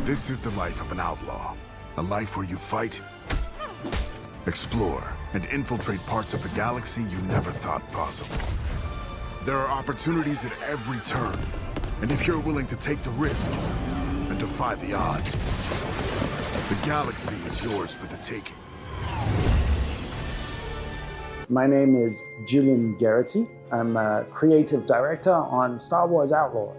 This is the life of an outlaw. A life where you fight, explore, and infiltrate parts of the galaxy you never thought possible. There are opportunities at every turn, and if you're willing to take the risk and defy the odds, the galaxy is yours for the taking. My name is Julian Gerighty. I'm a creative director on Star Wars Outlaws.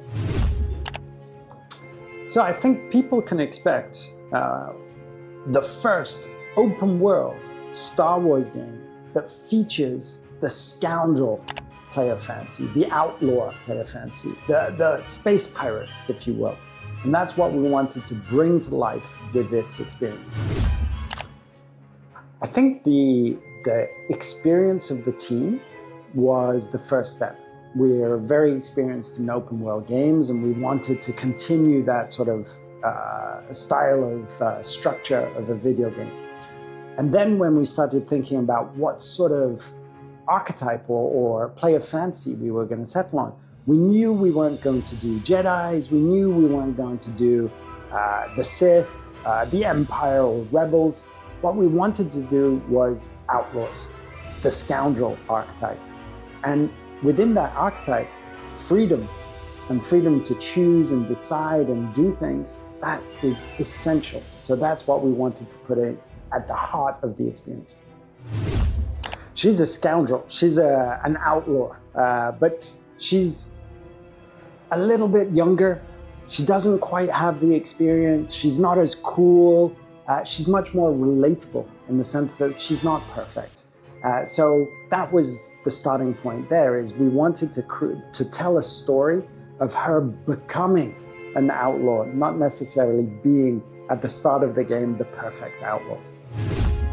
So I think people can expect the first open world Star Wars game that features the scoundrel player fancy, the outlaw player fancy, the space pirate, if you will. And that's what we wanted to bring to life with this experience. I think the experience of the team was the first step. We're very experienced in open world games, and we wanted to continue that sort of style of structure of a video game. And then when we started thinking about what sort of archetype or player fancy we were going to settle on, we knew we weren't going to do Jedis, we knew we weren't going to do the Sith, the Empire or Rebels. What we wanted to do was outlaws, the scoundrel archetype. And within that archetype, freedom and freedom to choose and decide and do things, that is essential. So that's what we wanted to put in at the heart of the experience. She's a scoundrel, she's an outlaw, but she's a little bit younger. She doesn't quite have the experience. She's not as cool. She's much more relatable in the sense that she's not perfect. So that was the starting point there, is we wanted to tell a story of her becoming an outlaw, not necessarily being at the start of the game the perfect outlaw.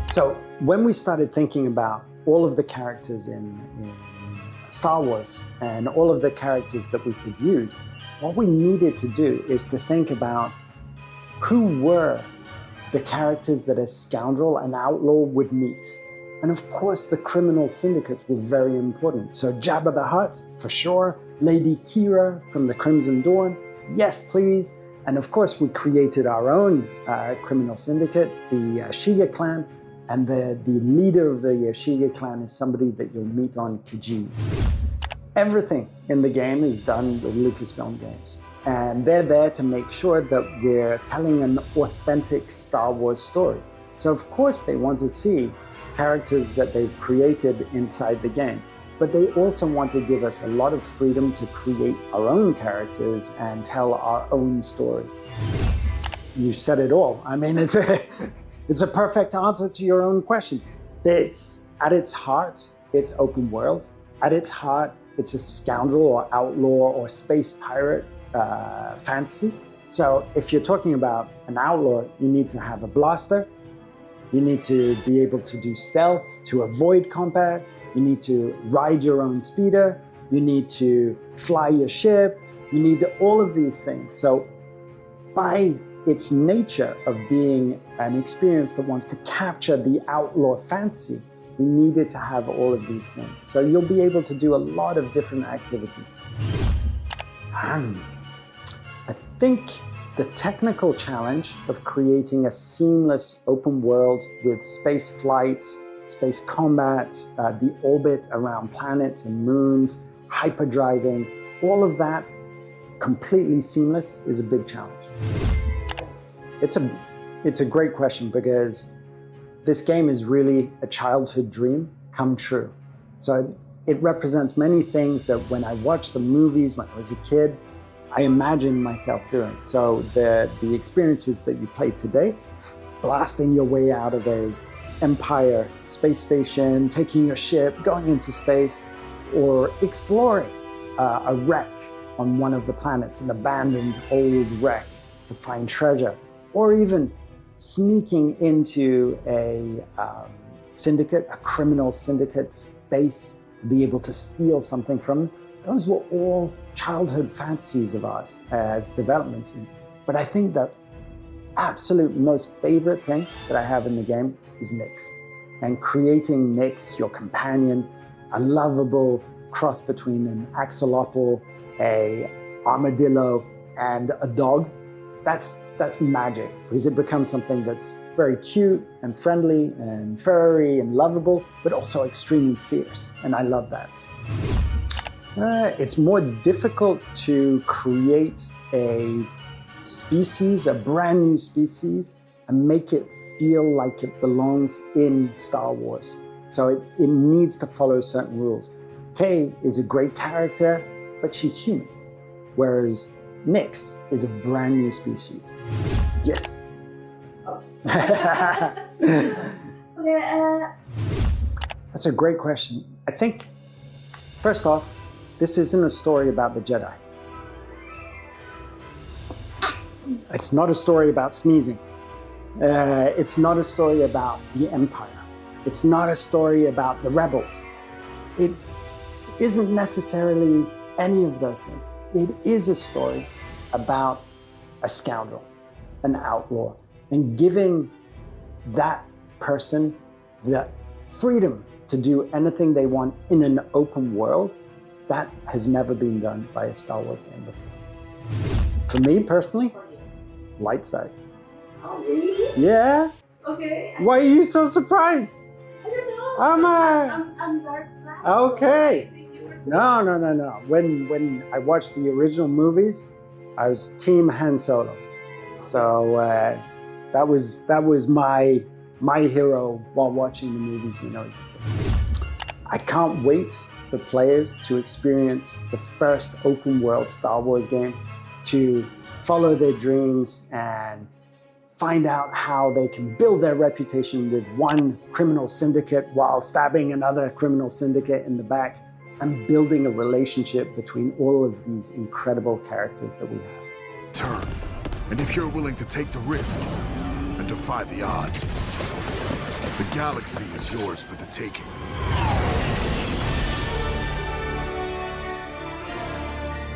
So when we started thinking about all of the characters in Star Wars and all of the characters that we could use, what we needed to do is to think about who were the characters that a scoundrel, an outlaw would meet. And of course, the criminal syndicates were very important. So Jabba the Hutt, for sure. Lady Kira from the Crimson Dawn, yes please. And of course, we created our own criminal syndicate, the Shiga clan. And the leader of the Shiga clan is somebody that you'll meet on Kijiji. Everything in the game is done with Lucasfilm Games. And they're there to make sure that we're telling an authentic Star Wars story. So of course they want to see characters that they've created inside the game, but they also want to give us a lot of freedom to create our own characters and tell our own story. You said it all. I mean, it's a perfect answer to your own question. It's, at its heart, it's open world. At its heart, it's a scoundrel or outlaw or space pirate fantasy. So if you're talking about an outlaw, you need to have a blaster. You need to be able to do stealth, to avoid combat. You need to ride your own speeder. You need to fly your ship. You need all of these things. So by its nature of being an experience that wants to capture the outlaw fancy, we needed to have all of these things. So you'll be able to do a lot of different activities. I think the technical challenge of creating a seamless open world with space flight, space combat, the orbit around planets and moons, hyperdriving, all of that completely seamless is a big challenge. It's a great question, because this game is really a childhood dream come true. So it represents many things that when I watched the movies when I was a kid, I imagined myself doing. So the experiences that you played today, blasting your way out of a Empire space station, taking your ship, going into space, or exploring a wreck on one of the planets, an abandoned old wreck to find treasure, or even sneaking into a syndicate, a criminal syndicate base to be able to steal something from them. Those were all childhood fantasies of ours as development team. But I think the absolute most favorite thing that I have in the game is Nix. And creating Nix, your companion, a lovable cross between an axolotl, a armadillo, and a dog, that's magic, because it becomes something that's very cute and friendly and furry and lovable, but also extremely fierce. And I love that. It's more difficult to create a species, a brand new species, and make it feel like it belongs in Star Wars. So it needs to follow certain rules. Kay is a great character, but she's human. Whereas Nyx is a brand new species. Yes. Oh. Okay. That's a great question. I think, first off, this isn't a story about the Jedi. It's not a story about sneezing. It's not a story about the Empire. It's not a story about the rebels. It isn't necessarily any of those things. It is a story about a scoundrel, an outlaw, and giving that person the freedom to do anything they want in an open world. That has never been done by a Star Wars game before. For me personally, light side. Oh, really? Yeah? Okay. Why are you so surprised? I don't know. I'm dark side. Okay. So I think you were No. When I watched the original movies, I was Team Han Solo. So that was my hero while watching the movies when I was a kid. I can't wait for players to experience the first open world Star Wars game, to follow their dreams and find out how they can build their reputation with one criminal syndicate while stabbing another criminal syndicate in the back, and building a relationship between all of these incredible characters that we have. Turn. And if you're willing to take the risk and defy the odds, the galaxy is yours for the taking.